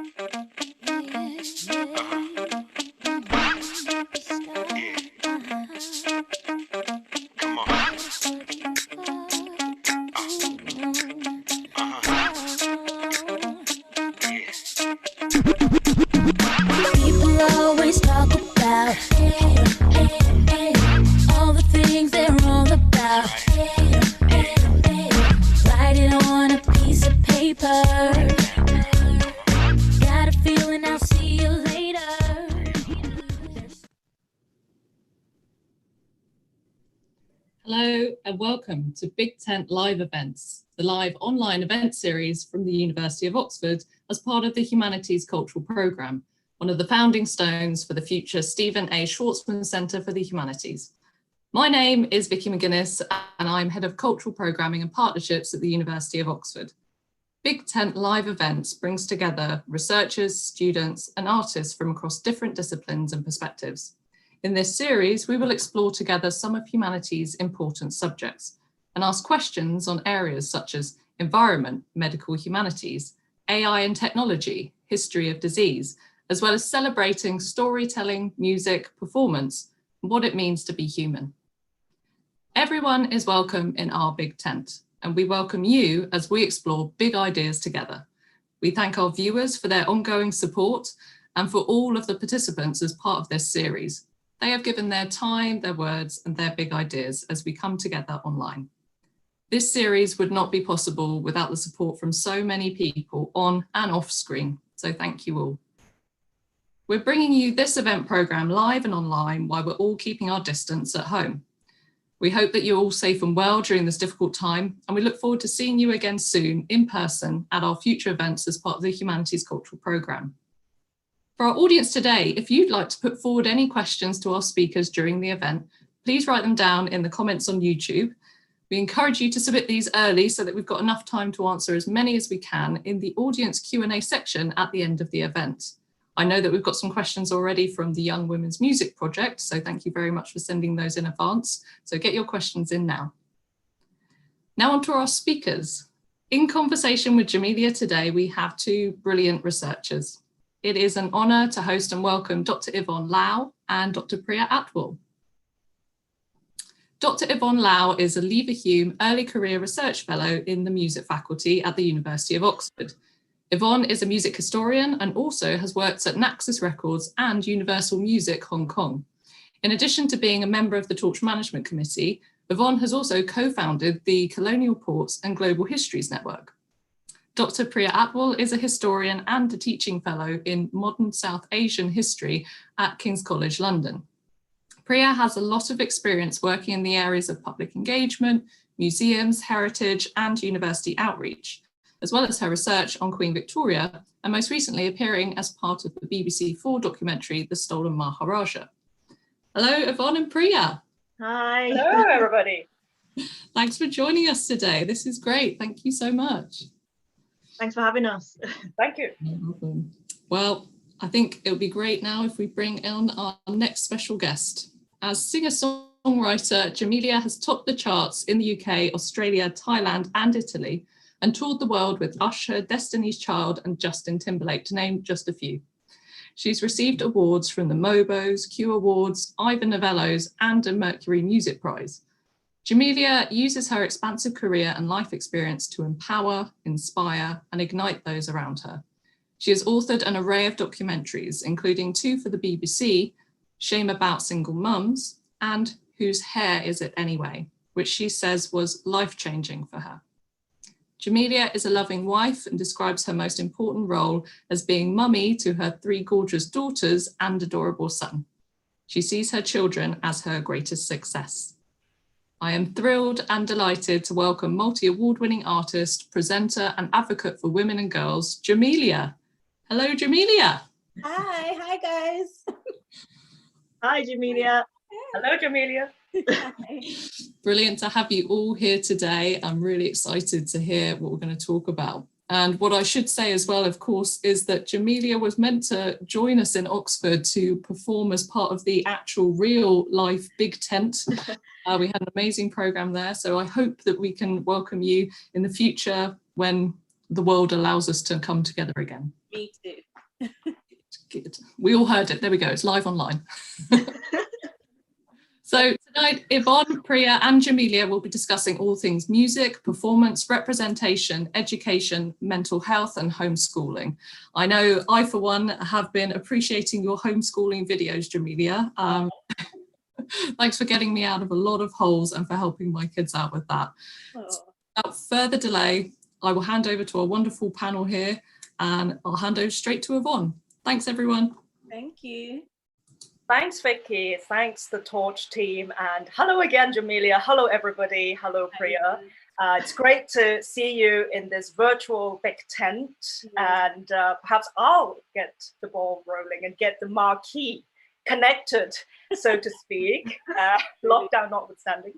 People always talk about all the things they're wrong about. Write it on a piece of paper. Got a feeling I'll see you later. Hello and welcome to Big Tent Live Events, the live online event series from the University of Oxford as part of the Humanities Cultural Programme, one of the founding stones for the future Stephen A. Schwarzman Centre for the Humanities. My name is Vicky McGuinness and I'm Head of Cultural Programming and Partnerships at the University of Oxford. Big Tent Live Events brings together researchers, students and artists from across different disciplines and perspectives. In this series, we will explore together some of humanity's important subjects and ask questions on areas such as environment, medical humanities, AI and technology, history of disease, as well as celebrating storytelling, music, performance, and what it means to be human. Everyone is welcome in our Big Tent, and we welcome you as we explore big ideas together. We thank our viewers for their ongoing support and for all of the participants as part of this series. They have given their time, their words, and their big ideas as we come together online. This series would not be possible without the support from so many people on and off screen, so thank you all. We're bringing you this event programme live and online while we're all keeping our distance at home. We hope that you're all safe and well during this difficult time, and we look forward to seeing you again soon in person at our future events as part of the Humanities Cultural Programme. For our audience today, if you'd like to put forward any questions to our speakers during the event, please write them down in the comments on YouTube. We encourage you to submit these early so that we've got enough time to answer as many as we can in the audience Q&A section at the end of the event. I know that we've got some questions already from the Young Women's Music Project, so thank you very much for sending those in advance. So get your questions in now. Now on to our speakers. In conversation with Jamelia today, we have two brilliant researchers. It is an honour to host and welcome Dr. Ivor Novellos and Dr. Priya Atwal. Dr. Ivor Novellos is a Leverhulme Early Career Research Fellow in the Music Faculty at the University of Oxford. Yvonne is a music historian and also has worked at Naxos Records and Universal Music Hong Kong. In addition to being a member of the Torch Management Committee, Yvonne has also co-founded the Colonial Ports and Global Histories Network. Dr. Priya Atwal is a historian and a teaching fellow in modern South Asian history at King's College London. Priya has a lot of experience working in the areas of public engagement, museums, heritage, and university outreach, as well as her research on Queen Victoria, and most recently appearing as part of the BBC4 documentary, The Stolen Maharaja. Hello, Yvonne and Priya. Hi. Hello, everybody. Thanks for joining us today. This is great. Thank you so much. Thanks for having us. Thank you. No problem. Well, I think it would be great now if we bring on our next special guest. As singer-songwriter, Jamelia has topped the charts in the UK, Australia, Thailand and Italy, and toured the world with Usher, Destiny's Child and Justin Timberlake, to name just a few. She's received awards from the Mobos, Q Awards, Ivor Novellos and a Mercury Music Prize. Jamelia uses her expansive career and life experience to empower, inspire and ignite those around her. She has authored an array of documentaries, including two for the BBC, Shame About Single Mums and Whose Hair Is It Anyway, which she says was life-changing for her. Jamelia is a loving wife and describes her most important role as being mummy to her three gorgeous daughters and adorable son. She sees her children as her greatest success. I am thrilled and delighted to welcome multi-award-winning artist, presenter and advocate for women and girls, Jamelia. Hello, Jamelia. Hi guys. Hi, Jamelia. Hello, Jamelia. Brilliant to have you all here today. I'm really excited to hear what we're going to talk about. And what I should say as well, of course, is that Jamelia was meant to join us in Oxford to perform as part of the actual real life Big Tent. We had an amazing programme there. So I hope that we can welcome you in the future when the world allows us to come together again. Me too. Good. We all heard it. There we go. It's live online. So tonight, Yvonne, Priya and Jamelia will be discussing all things music, performance, representation, education, mental health and homeschooling. I know I, for one, have been appreciating your homeschooling videos, Jamelia. Thanks for getting me out of a lot of holes and for helping my kids out with that. So without further delay, I will hand over to our wonderful panel here and I'll hand over straight to Yvonne. Thanks, everyone. Thank you. Thanks, Vicky. Thanks, the Torch team. And hello again, Jamelia. Hello, everybody. Hello, Priya. It's great to see you in this virtual big tent. And perhaps I'll get the ball rolling and get the marquee connected, so to speak, lockdown notwithstanding.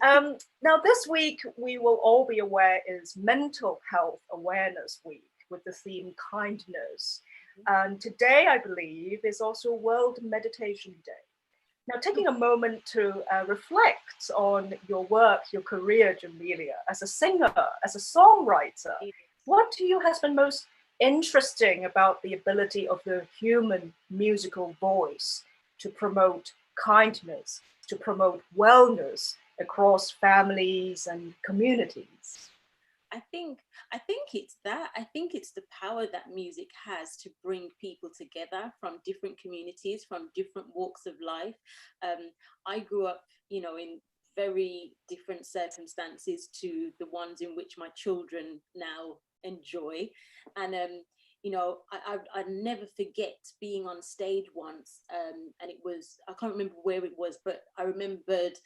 Now, this week, we will all be aware is Mental Health Awareness Week with the theme kindness. And today, I believe, is also World Meditation Day. Now, taking a moment to reflect on your work, your career, Jamelia, as a singer, as a songwriter, what to you has been most interesting about the ability of the human musical voice to promote kindness, to promote wellness across families and communities? I think it's that. I think it's the power that music has to bring people together from different communities, from different walks of life. I grew up, in very different circumstances to the ones in which my children now enjoy. And, I never forget being on stage once. And it was, I can't remember where it was, but I remembered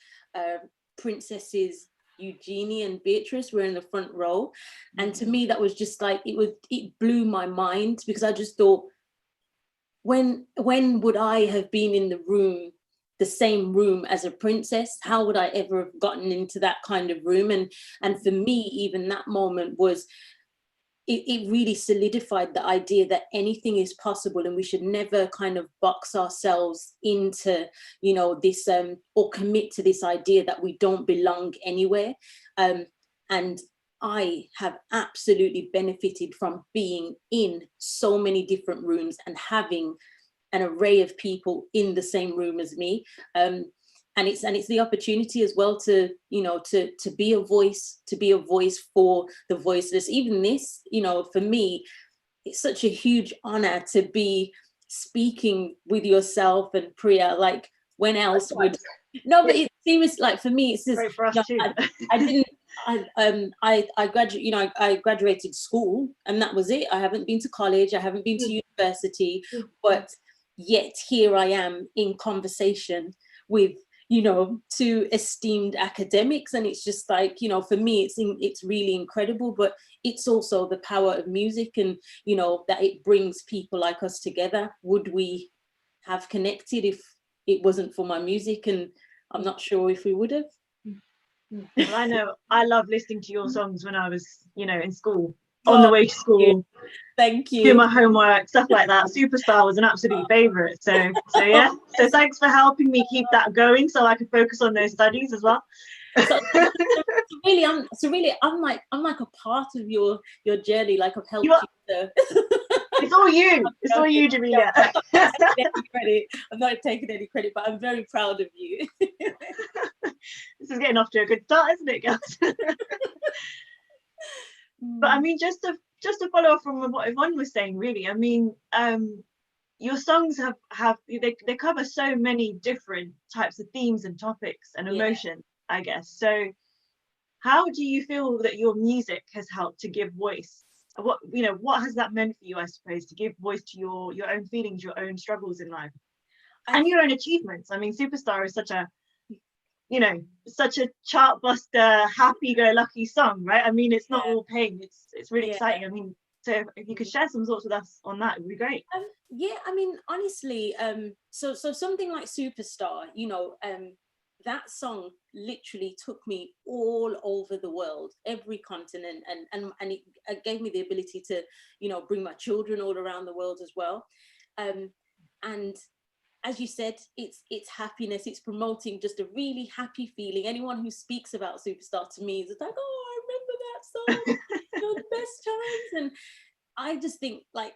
Princesses Eugenie and Beatrice were in the front row, and to me that was just like it blew my mind, because I just thought, when would I have been in the same room as a princess? How would I ever have gotten into that kind of room? And for me, even that moment was, it really solidified the idea that anything is possible, and we should never kind of box ourselves into, this or commit to this idea that we don't belong anywhere. And I have absolutely benefited from being in so many different rooms and having an array of people in the same room as me. And it's the opportunity as well to be a voice for the voiceless. Even this, for me, it's such a huge honor to be speaking with yourself and Priya. Like, when else would? No, but it's serious. Like, for me, it's just Great for us too. I graduated school and that was it. I haven't been to college. I haven't been to university, but yet here I am in conversation with two esteemed academics, and it's just like, for me, it's really incredible. But it's also the power of music, and that it brings people like us together. Would we have connected if it wasn't for my music? And I'm not sure if we would have. Well, I know I love listening to your songs when I was, in school, on the way to school. Thank you. Do my homework, stuff like that. Superstar was an absolute favorite. So yeah. So thanks for helping me keep that going, so I can focus on those studies as well. So really, I'm like a part of your journey. Like, I've helped you. It's all you. It's all you, Jamelia. I'm not taking any credit, but I'm very proud of you. This is getting off to a good start, isn't it, girls? But I mean, just to follow up from what Yvonne was saying, really, I mean, your songs they cover so many different types of themes and topics and emotion, I guess. So how do you feel that your music has helped to give voice? What has that meant for you, I suppose, to give voice to your own feelings, your own struggles in life, and your own achievements? I mean, Superstar is such a chartbuster, happy-go-lucky song, right? I mean, it's not all pain. It's really exciting. I mean, so if you could share some thoughts with us on that, it would be great. I mean, honestly, so something like Superstar, that song literally took me all over the world, every continent, and it gave me the ability to, bring my children all around the world as well. And as you said, it's happiness. It's promoting just a really happy feeling. Anyone who speaks about Superstar to me is like, oh, I remember that song, the best times. And I just think, like,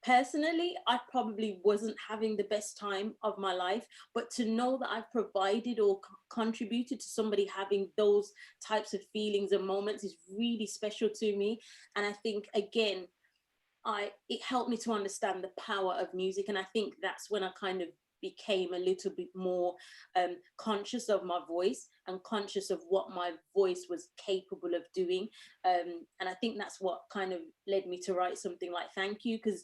personally, I probably wasn't having the best time of my life, but to know that I've provided or contributed to somebody having those types of feelings and moments is really special to me. And I think, again, it helped me to understand the power of music. And I think that's when I kind of became a little bit more conscious of my voice and conscious of what my voice was capable of doing. And I think that's what kind of led me to write something like Thank You, because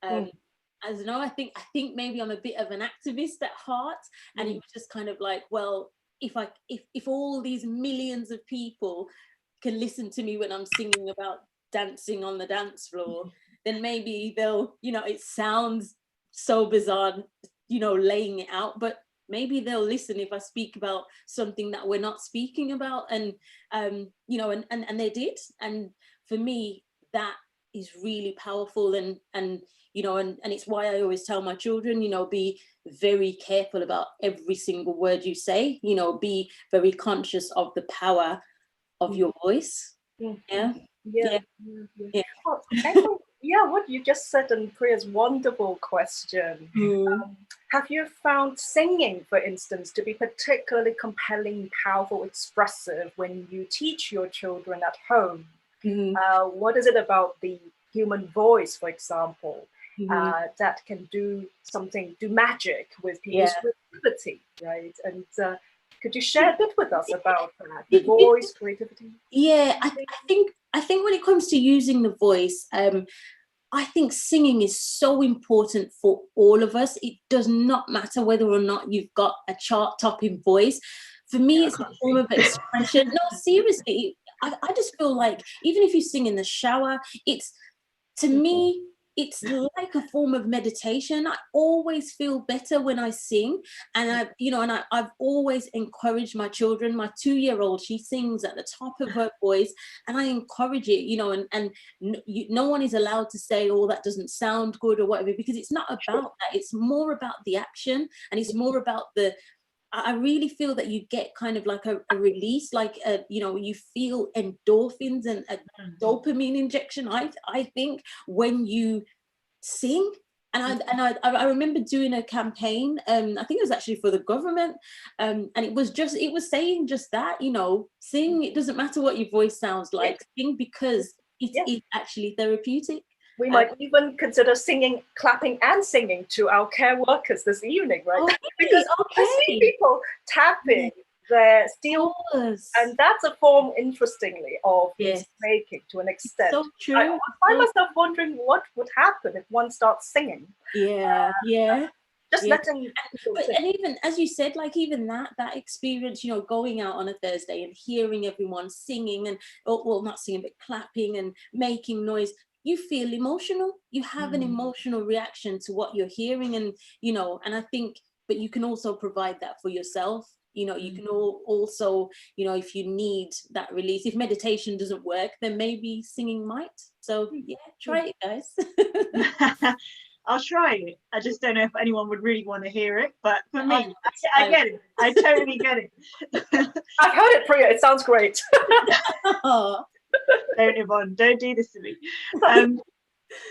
as you know, I think maybe I'm a bit of an activist at heart, and it was just kind of like, well, if all these millions of people can listen to me when I'm singing about dancing on the dance floor, then maybe they'll, it sounds so bizarre, laying it out, but maybe they'll listen if I speak about something that we're not speaking about. And and they did. And for me, that is really powerful. And it's why I always tell my children, be very careful about every single word you say, be very conscious of the power of your voice. Yeah. Well, I think, what you just said in Priya's wonderful question. Have you found singing, for instance, to be particularly compelling, powerful, expressive when you teach your children at home? What is it about the human voice, for example, that can do magic with people's creativity, right? And could you share a bit with us about that, the voice, creativity? Yeah, I think when it comes to using the voice, I think singing is so important for all of us. It does not matter whether or not you've got a chart-topping voice. For me, it's a form of expression. No, seriously, I just feel like even if you sing in the shower, to me, it's like a form of meditation. I always feel better when I sing, and I've always encouraged my children. My 2-year-old, she sings at the top of her voice, and I encourage it. And no one is allowed to say, "Oh, that doesn't sound good" or whatever, because it's not about that. It's more about the action, and it's more about I really feel that you get kind of like a release, like you feel endorphins and a dopamine injection. I think when you sing, and I remember doing a campaign. I think it was actually for the government, and it was saying just that, sing. It doesn't matter what your voice sounds like. Sing, because it is actually therapeutic. We might even consider singing, clapping and singing to our care workers this evening, right? Because I see people tapping their steel, and that's a form, interestingly, of music making to an extent. So true. I find myself wondering what would happen if one starts singing. Just letting people sing. And even, as you said, like even that experience, going out on a Thursday and hearing everyone singing and, not singing, but clapping and making noise, you feel emotional. You have an emotional reaction to what you're hearing, and and I think, but you can also provide that for yourself. You can also, if you need that release, if meditation doesn't work, then maybe singing might. So try it, guys. I'll try it. I just don't know if anyone would really want to hear it, but for me, I get it. I totally get it. I've heard it, Priya. It sounds great. Don't, Yvonne, don't do this to me.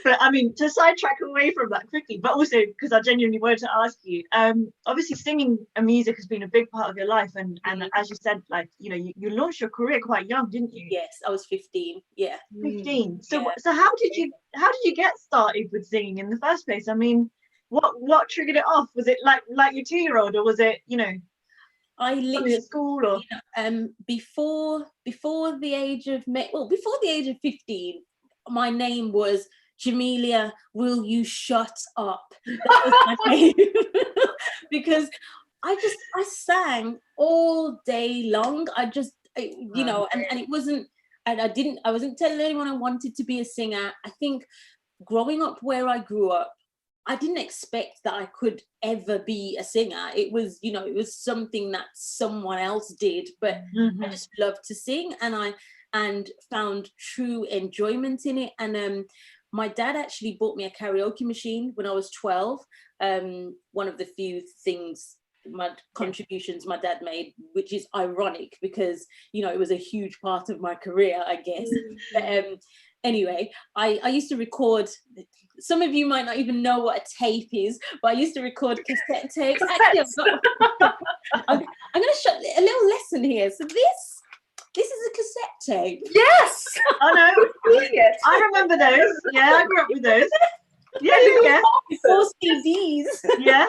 But I mean, to sidetrack away from that quickly, but also because I genuinely wanted to ask you, obviously singing and music has been a big part of your life, and as you said, like you launched your career quite young, didn't you? Yes, I was 15. 15. So how did you get started with singing in the first place? I mean, what triggered it off? Was it like your 2-year-old, or was it I literally at school, or before the age of 15, my name was Jamelia, will you shut up? That was my name. Because I sang all day long. And it wasn't, and I wasn't telling anyone I wanted to be a singer. I think growing up where I grew up, I didn't expect that I could ever be a singer. It was, it was something that someone else did, but I just loved to sing, and found true enjoyment in it. And my dad actually bought me a karaoke machine when I was 12. One of the few contributions my dad made, which is ironic because, it was a huge part of my career, I guess. But, anyway, I used to record. Some of you might not even know what a tape is, but I used to record cassette tapes. Actually, I'm going to show a little lesson here. So this is a cassette tape. Yes. Oh no, I remember those. Yeah, I grew up with those. Yeah. Before CDs. Yeah.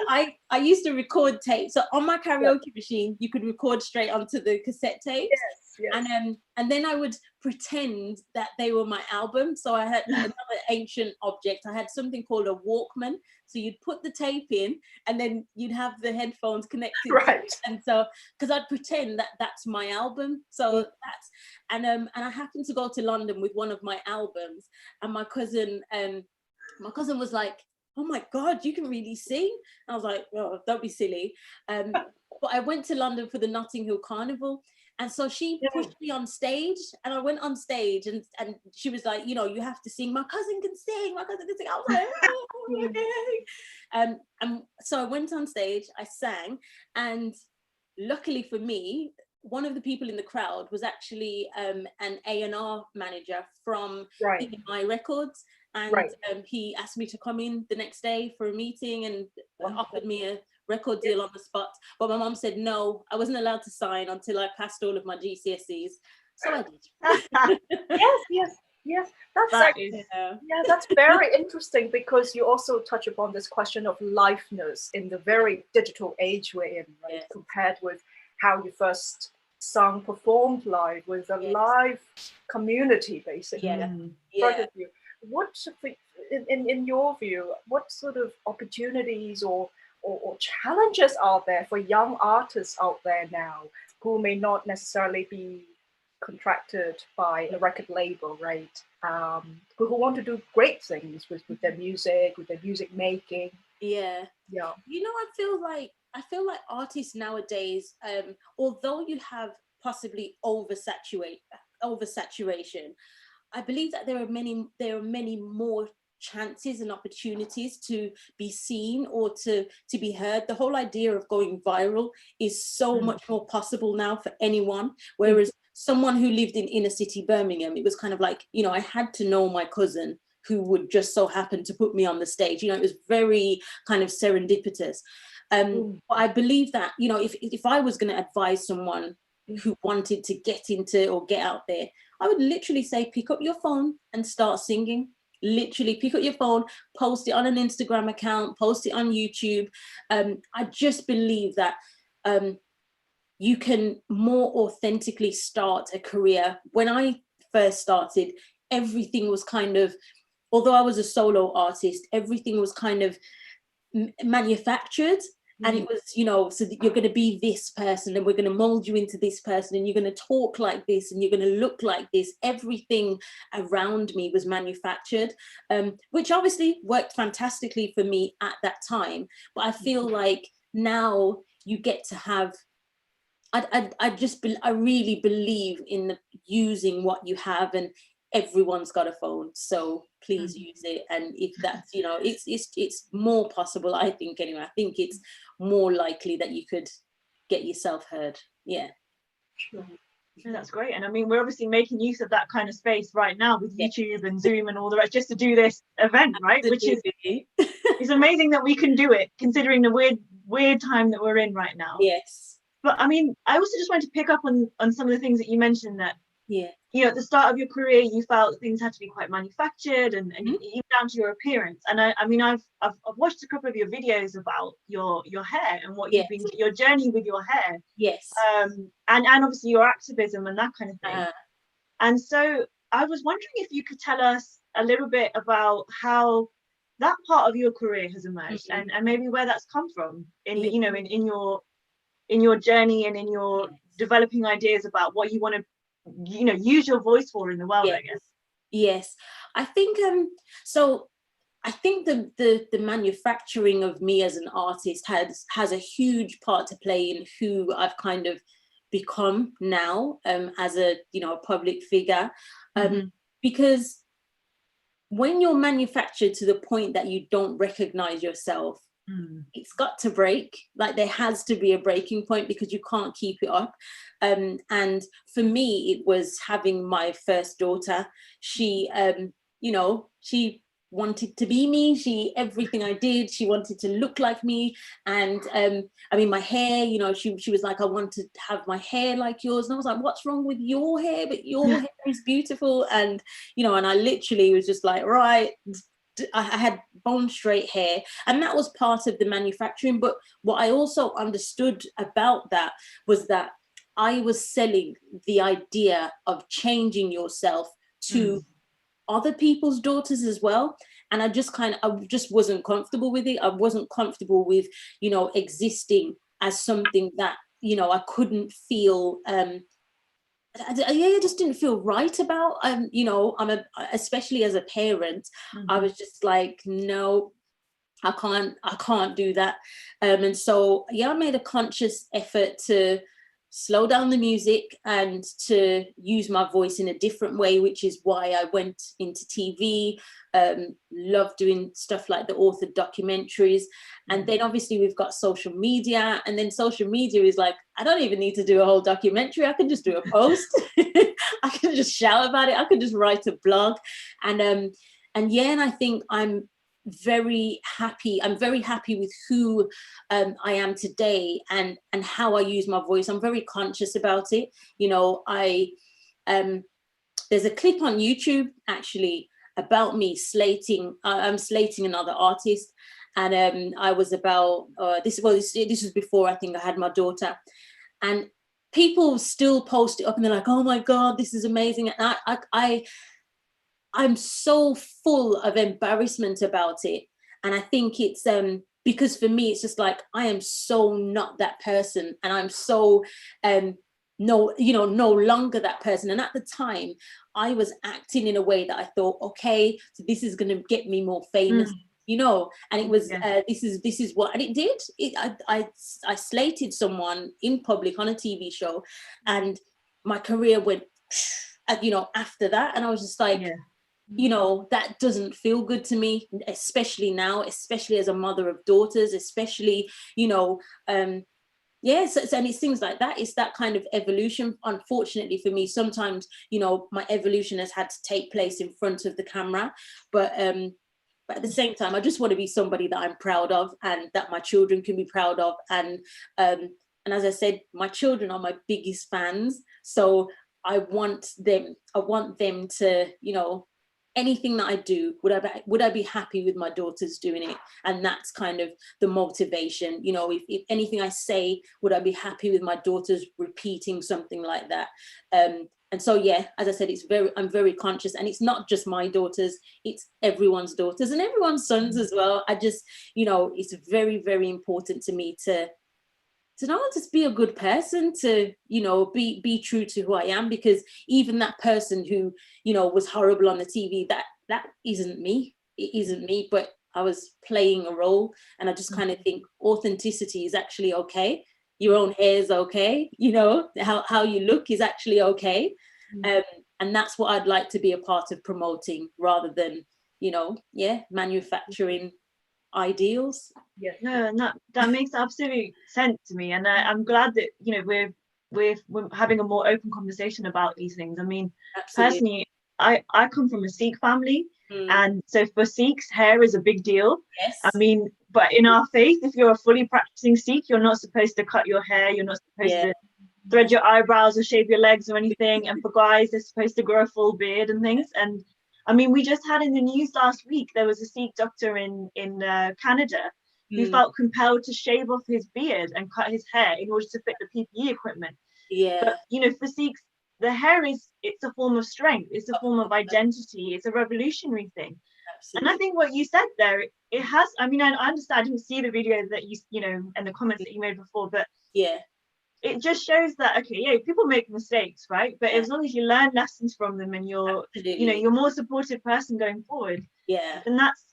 I used to record tapes. So on my karaoke machine, you could record straight onto the cassette tapes. Yes. And then I would pretend that they were my album. So I had another ancient object. I had something called a Walkman. So you'd put the tape in, and then you'd have the headphones connected. Right. And so, because I'd pretend that that's my album. So that's, and I happened to go to London with one of my albums, and my cousin was like, "Oh my God, you can really sing." I was like, "Oh, don't be silly." But I went to London for the Notting Hill Carnival. And so she pushed me on stage, and I went on stage, and she was like, you have to sing. My cousin can sing. I was like, oh, okay. And so I went on stage, I sang, and luckily for me, one of the people in the crowd was actually an A&R manager from EMI Records. And he asked me to come in the next day for a meeting and offered me a record deal on the spot. But my mom said no, I wasn't allowed to sign until I passed all of my GCSEs. So I did. Yes. That's very interesting, because you also touch upon this question of liveness in the very digital age we're in, right? Yes. Compared with how you first performed live with a live community, basically. Front of you. What, in your view, what sort of opportunities or challenges are there for young artists out there now who may not necessarily be contracted by a record label, right? Who want to do great things with their music, with their music making. Yeah. I feel like artists nowadays, although you have possibly oversaturation, I believe that there are many more chances and opportunities to be seen or to be heard. The whole idea of going viral is so much more possible now for anyone, whereas someone who lived in inner city Birmingham, it was kind of like, I had to know my cousin who would just so happen to put me on the stage. It was very kind of serendipitous. But I believe that, if I was going to advise someone who wanted to get into or get out there, I would literally say, pick up your phone and start singing. Literally pick up your phone, post it on an Instagram account, post it on YouTube. I just believe that you can more authentically start a career. When I first started, everything was kind of, although I was a solo artist, everything was kind of manufactured. And it was, so that you're going to be this person, and we're going to mold you into this person, and you're going to talk like this, and you're going to look like this. Everything around me was manufactured, which obviously worked fantastically for me at that time. But I feel like now you get to have, I really believe in using what you have, and everyone's got a phone, so please use it. And if that's, it's more possible, I think, anyway. I think it's more likely that you could get yourself heard. Sure. That's great. And I mean, we're obviously making use of that kind of space right now with YouTube and Zoom and all the rest, just to do this event, right? Which is it's amazing that we can do it, considering the weird time that we're in right now. Yes. But I mean, I also just wanted to pick up on some of the things that you mentioned, that at the start of your career, you felt things had to be quite manufactured, and even down to your appearance. And I mean, I've watched a couple of your videos about your hair and what you've been, your journey with your hair. Yes. And obviously your activism and that kind of thing. And so I was wondering if you could tell us a little bit about how that part of your career has emerged, and maybe where that's come from in your journey and in your developing ideas about what you want to use your voice for in the world. I guess. Yes, I think so I think the manufacturing of me as an artist has a huge part to play in who I've kind of become now, as a public figure, because when you're manufactured to the point that you don't recognize yourself, it's got to break. Like, there has to be a breaking point, because you can't keep it up. And for me, it was having my first daughter. She, she wanted to be me. Everything I did, she wanted to look like me. And I mean, my hair, she was like, I want to have my hair like yours. And I was like, what's wrong with your hair? But your hair is beautiful. And, and I literally was just like, right, I had bone straight hair, and that was part of the manufacturing. But what I also understood about that was that I was selling the idea of changing yourself to other people's daughters as well. And I just wasn't comfortable with it. I wasn't comfortable with, existing as something that, I couldn't feel, I just didn't feel right about. Especially as a parent, I was just like, no, I can't do that. And so, I made a conscious effort to slow down the music and to use my voice in a different way, which is why I went into TV. Love doing stuff like the authored documentaries. And then obviously we've got social media, and then social media is like, I don't even need to do a whole documentary. I can just do a post. I can just shout about it. I can just write a blog. And I think I'm very happy. I'm very happy with who I am today, and how I use my voice. I'm very conscious about it. There's a clip on YouTube actually about me slating. I'm slating another artist, and I was about this was before I think I had my daughter, and people still post it up and they're like, oh my God, this is amazing. And I'm so full of embarrassment about it. And I think it's because for me, it's just like, I am so not that person. And I'm so no longer that person. And at the time, I was acting in a way that I thought, okay, so this is going to get me more famous. And it was this is what, and it did. I slated someone in public on a TV show, and my career went, after that. And I was just like, that doesn't feel good to me, especially now, especially as a mother of daughters, especially, and it's things like that. It's that kind of evolution. Unfortunately for me, sometimes, my evolution has had to take place in front of the camera, but at the same time, I just want to be somebody that I'm proud of, and that my children can be proud of. And as I said, my children are my biggest fans. So I want them to, anything that I do, would I be happy with my daughters doing it? And that's kind of the motivation. If anything I say, would I be happy with my daughters repeating something like that? And so, as I said, I'm very conscious, and it's not just my daughters, it's everyone's daughters and everyone's sons as well. I just, it's very, very important to me to not just be a good person, to, be true to who I am, because even that person who, was horrible on the TV, that isn't me. It isn't me, but I was playing a role. And I just kind of think authenticity is actually okay. Your own hair is okay. How you look is actually okay. And that's what I'd like to be a part of promoting, rather than, manufacturing ideals. That makes absolute sense to me, and I'm glad that we're having a more open conversation about these things. I mean, absolutely. Personally, I come from a Sikh family, and so for Sikhs, hair is a big deal. Yes. I mean, but in our faith, if you're a fully practicing Sikh, you're not supposed to cut your hair, you're not supposed to thread your eyebrows or shave your legs or anything, and for guys, they're supposed to grow a full beard and things. And I mean, we just had in the news last week, there was a Sikh doctor in Canada who felt compelled to shave off his beard and cut his hair in order to fit the PPE equipment. But, for Sikhs, the hair it's a form of strength. It's a form of identity. It's a revolutionary thing. Absolutely. And I think what you said there, it has, I mean, I understand, I didn't see the video that and the comments that you made before, but it just shows that, okay, people make mistakes, right? But as long as you learn lessons from them, and you're, you're a more supportive person going forward. And that's,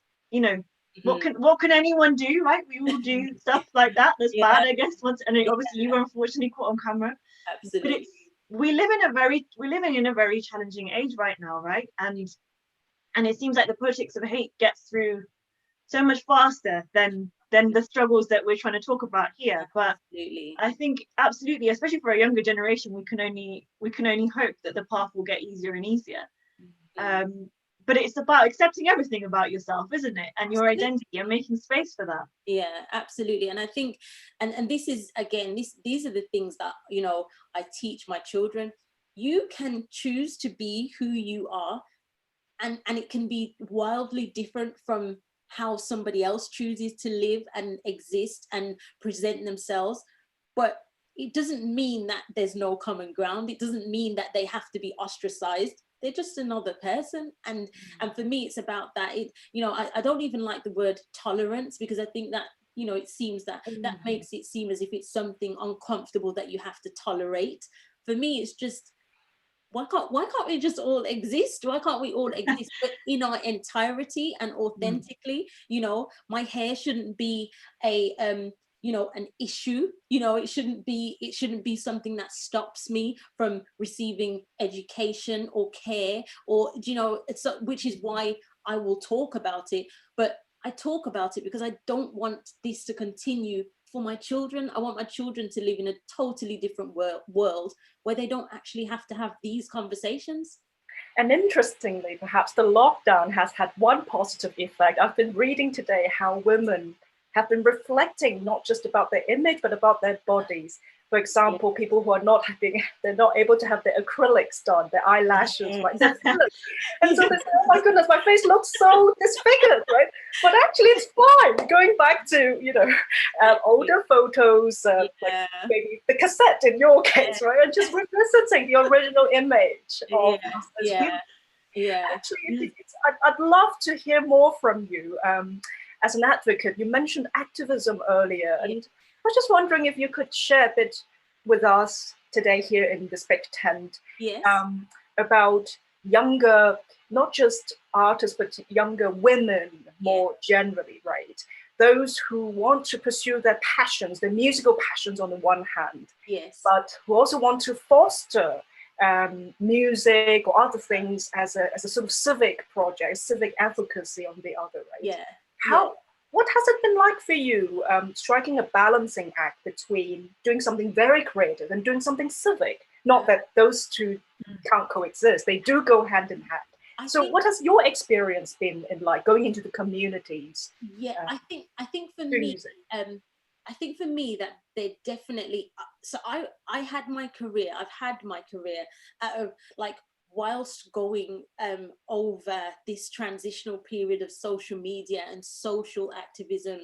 what can anyone do, right? We all do stuff like that. That's bad, I guess. And obviously you were unfortunately caught on camera. Absolutely. But we're living in a very challenging age right now, right? And it seems like the politics of hate gets through so much faster than than the struggles that we're trying to talk about here. But Absolutely. I think absolutely, especially for a younger generation, we can only hope that the path will get easier and easier. But it's about accepting everything about yourself, isn't it? And your identity, and making space for that. Yeah, absolutely. And I think, and this is, again, these are the things that, you know, I teach my children. You can choose to be who you are, and it can be wildly different from how somebody else chooses to live and exist and present themselves. But it doesn't mean that there's no common ground. It doesn't mean that they have to be ostracized. They're just another person. And for me, it's about that. You know, I don't even like the word tolerance, because I think that, you know, it seems that that makes it seem as if it's something uncomfortable that you have to tolerate. For me, it's just, why can't we just all exist? Why can't we all exist, but in our entirety and authentically? You know, my hair shouldn't be a you know, an issue. You know, it shouldn't be something that stops me from receiving education or care, or, you know, which is why I will talk about it. But I talk about it because I don't want this to continue for my children. I want my children to live in a totally different world where they don't actually have to have these conversations. And interestingly, perhaps the lockdown has had one positive effect. I've been reading today how women have been reflecting not just about their image, but about their bodies. For example, people who are they're not able to have their acrylics done, their eyelashes, right? And so they say, oh my goodness, my face looks so disfigured, right? But actually it's fine. Going back to, you know, older photos, like maybe the cassette in your case, right? And just revisiting the original image of us as women. Actually, I'd love to hear more from you. As an advocate, you mentioned activism earlier, and I was just wondering if you could share a bit with us today here in this big tent about younger, not just artists, but younger women more generally, right? Those who want to pursue their passions, their musical passions on the one hand, but who also want to foster music or other things as a sort of civic project, civic advocacy on the other, right? What has it been like for you, striking a balancing act between doing something very creative and doing something civic? Not that those two can't coexist; they do go hand in hand. What has your experience been in, like, going into the communities? I think for me, I think for me that they definitely. So I've had my career like, whilst going over this transitional period of social media and social activism,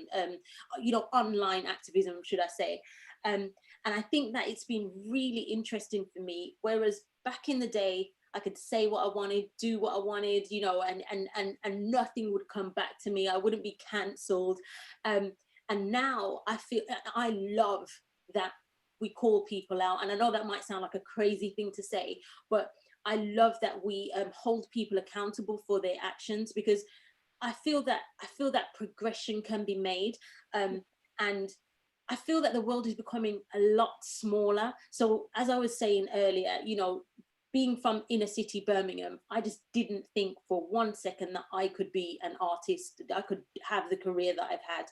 you know, online activism, should I say. And I think that it's been really interesting for me, whereas back in the day, I could say what I wanted, do what I wanted, you know, and nothing would come back to me. I wouldn't be cancelled. And now I love that we call people out. And I know that might sound like a crazy thing to say, but I love that we hold people accountable for their actions, because I feel that progression can be made, and I feel that the world is becoming a lot smaller. So as I was saying earlier, you know, being from inner city Birmingham, I just didn't think for 1 second that I could be an artist, that I could have the career that I've had.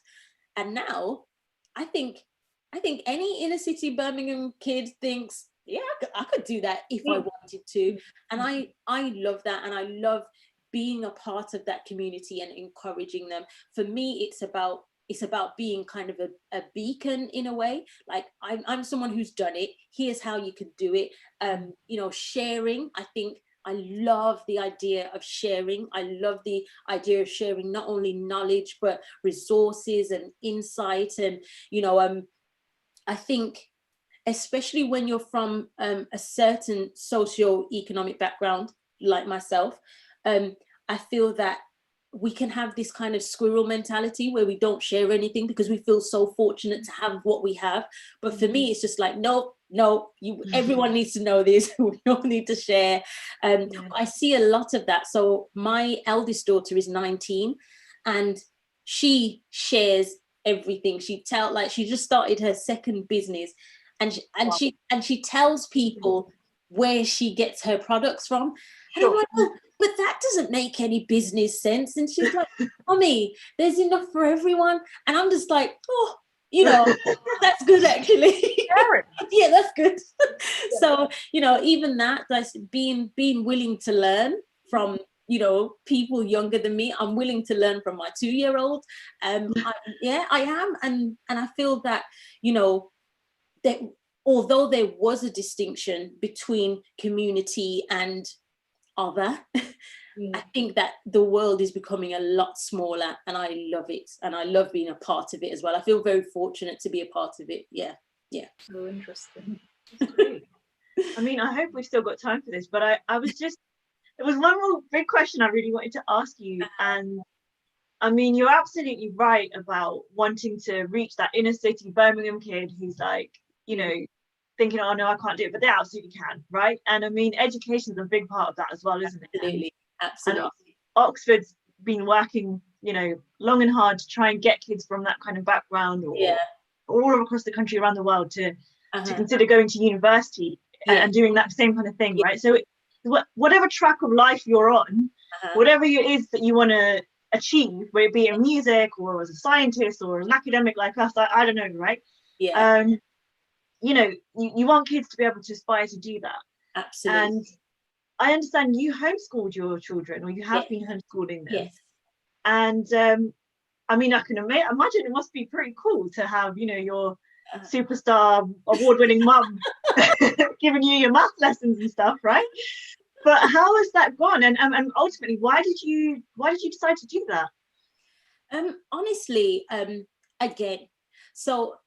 And now I think any inner city Birmingham kid thinks, yeah, I could do that if I wanted to. And I love that. And I love being a part of that community and encouraging them. For me, it's about being kind of a beacon in a way. Like, I'm someone who's done it. Here's how you could do it. You know, sharing. I love the idea of sharing. I love the idea of sharing not only knowledge, but resources and insight. And, you know, I think, especially when you're from a certain socio-economic background like myself, I feel that we can have this kind of squirrel mentality where we don't share anything because we feel so fortunate to have what we have. But for me, it's just like, no, everyone needs to know this. We all need to share. I see a lot of that. So my eldest daughter is 19 and she shares everything. She just started her second business. And she tells people where she gets her products from. And I'm like, but that doesn't make any business sense. And she's like, Mommy, there's enough for everyone. And I'm just like, oh, you know, that's good actually. Yeah, that's good. So, you know, even that, like being willing to learn from, you know, people younger than me. I'm willing to learn from my 2-year-old. Yeah, I am. And I feel that, you know, that although there was a distinction between community and other, I think that the world is becoming a lot smaller, and I love it, and I love being a part of it as well. I feel very fortunate to be a part of it. Yeah. So interesting. That's great. I mean, I hope we've still got time for this, but I was just, there was one more big question I really wanted to ask you. And I mean, you're absolutely right about wanting to reach that inner city Birmingham kid who's like, you know, thinking, oh no, I can't do it, but they absolutely can, right? And I mean, education is a big part of that as well, isn't it? Absolutely. And Oxford's been working, you know, long and hard to try and get kids from that kind of background, or all across the country, around the world, to consider going to university and doing that same kind of thing, right? So whatever track of life you're on, whatever it is that you want to achieve, whether it be in music or as a scientist or an academic like us, I don't know, right? You know, you want kids to be able to aspire to do that. Absolutely. And I understand you homeschooled your children, or you have been homeschooling them. Yes. And I mean, I can imagine it must be pretty cool to have, you know, your superstar award-winning mum giving you your math lessons and stuff, right? But how has that gone? And ultimately, why did you decide to do that? Honestly, again, so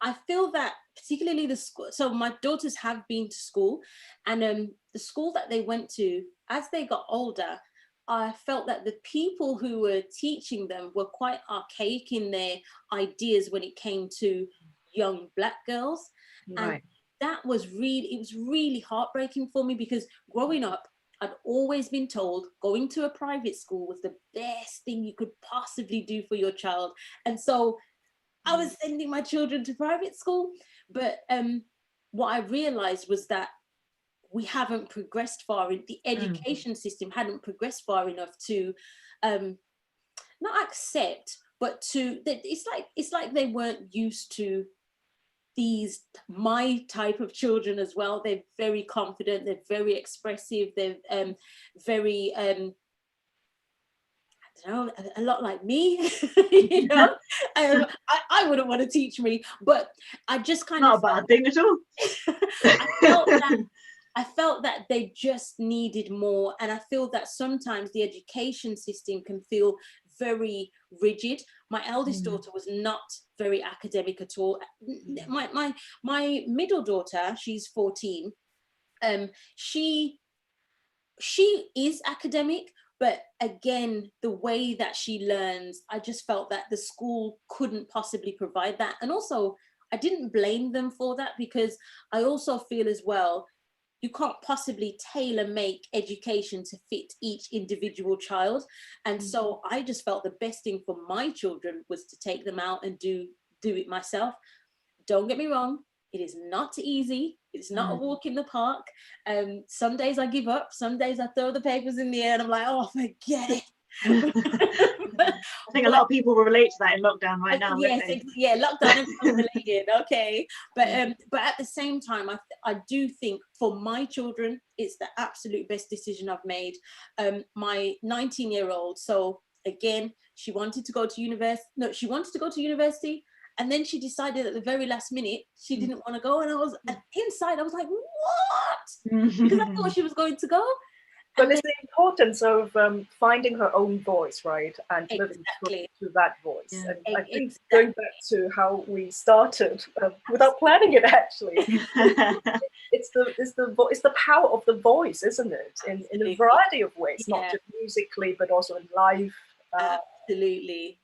I feel that particularly the school, so my daughters have been to school, and the school that they went to, as they got older, I felt that the people who were teaching them were quite archaic in their ideas when it came to young Black girls. Right. And that was really heartbreaking for me, because growing up, I'd always been told going to a private school was the best thing you could possibly do for your child. And so I was sending my children to private school. But what I realized was that we haven't progressed far in the education system, hadn't progressed far enough to not accept, but to that it's like they weren't used to my type of children as well. They're very confident, they're very expressive, they're very I don't know, a lot like me. You know, I wouldn't want to teach me, but I just kind not of a bad thing at all. I felt that they just needed more, and I feel that sometimes the education system can feel very rigid. My eldest daughter was not very academic at all. My middle daughter, she's 14. She is academic, but again, the way that she learns, I just felt that the school couldn't possibly provide that. And also, I didn't blame them for that, because I also feel as well, you can't possibly tailor make education to fit each individual child. And so I just felt the best thing for my children was to take them out and do it myself. Don't get me wrong, it is not easy. It's not a walk in the park. Some days I give up. Some days I throw the papers in the air and I'm like, oh, forget it. I think a lot of people will relate to that in lockdown right now. Yes, lockdown is related. Okay, but at the same time, I do think for my children, it's the absolute best decision I've made. My 19-year-old, so again, she wanted to go to university. And then she decided at the very last minute she didn't want to go, and inside I was like, what? Because I thought she was going to go. But it's the importance of finding her own voice, right? And living to that voice. Yeah. And I think going back to how we started, without planning it actually, it's the power of the voice, isn't it? In a variety of ways, not just musically, but also in life. Absolutely.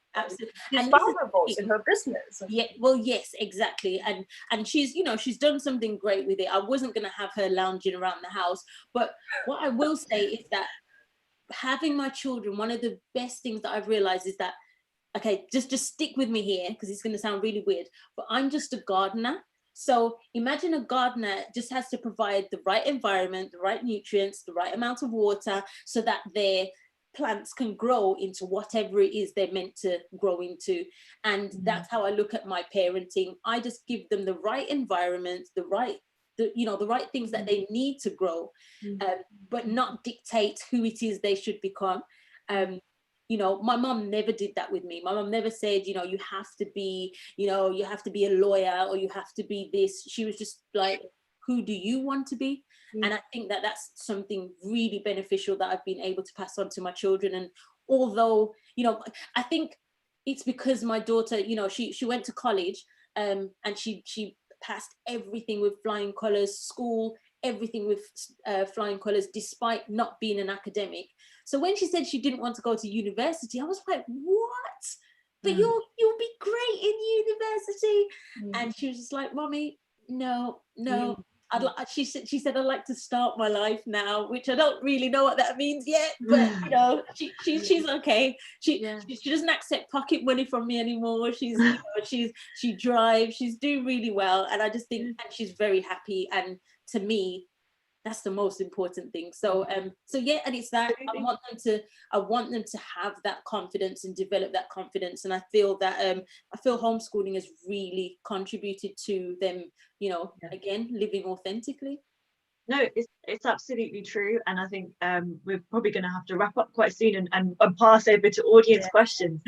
She's found her voice in her business. Yeah, well, yes, exactly. And she's, you know, she's done something great with it. I wasn't going to have her lounging around the house. But what I will say is that having my children, one of the best things that I've realized is that, okay, just stick with me here, because it's going to sound really weird, but I'm just a gardener. So imagine a gardener just has to provide the right environment, the right nutrients, the right amount of water, so that their plants can grow into whatever it is they're meant to grow into. And that's how I look at my parenting. I just give them the right environment, the right things that they need to grow, but not dictate who it is they should become. My mom never did that with me. My mom never said, you have to be a lawyer, or you have to be this. She was just like, who do you want to be? And I think that that's something really beneficial that I've been able to pass on to my children. And although, I think it's because my daughter, she went to college, and she passed everything with flying colors, school, everything with flying colors, despite not being an academic. So when she said she didn't want to go to university, I was like, what? But you'll be great in university. And she was just like, Mommy, no. She said I'd like to start my life now, which I don't really know what that means yet, but she's okay. She doesn't accept pocket money from me anymore. She drives, she's doing really well, and I just think, and she's very happy, and to me that's the most important thing. So yeah, and it's that I want them to have that confidence and develop that confidence. And I feel that homeschooling has really contributed to them, again, living authentically. No, it's absolutely true. And I think we're probably going to have to wrap up quite soon and pass over to audience questions.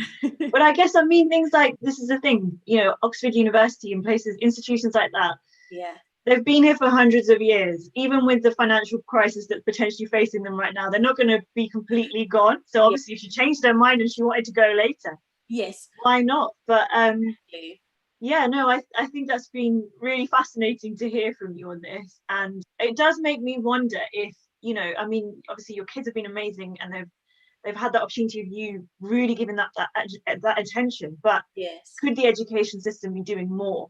But I guess, things like, this is the thing, Oxford University and institutions like that. Yeah. They've been here for hundreds of years. Even with the financial crisis that's potentially facing them right now, they're not going to be completely gone. So obviously, if she changed her mind and she wanted to go later, yes, why not? But yeah, no, I think that's been really fascinating to hear from you on this. And it does make me wonder if, obviously your kids have been amazing, and they've had the opportunity of you really giving that attention. But could the education system be doing more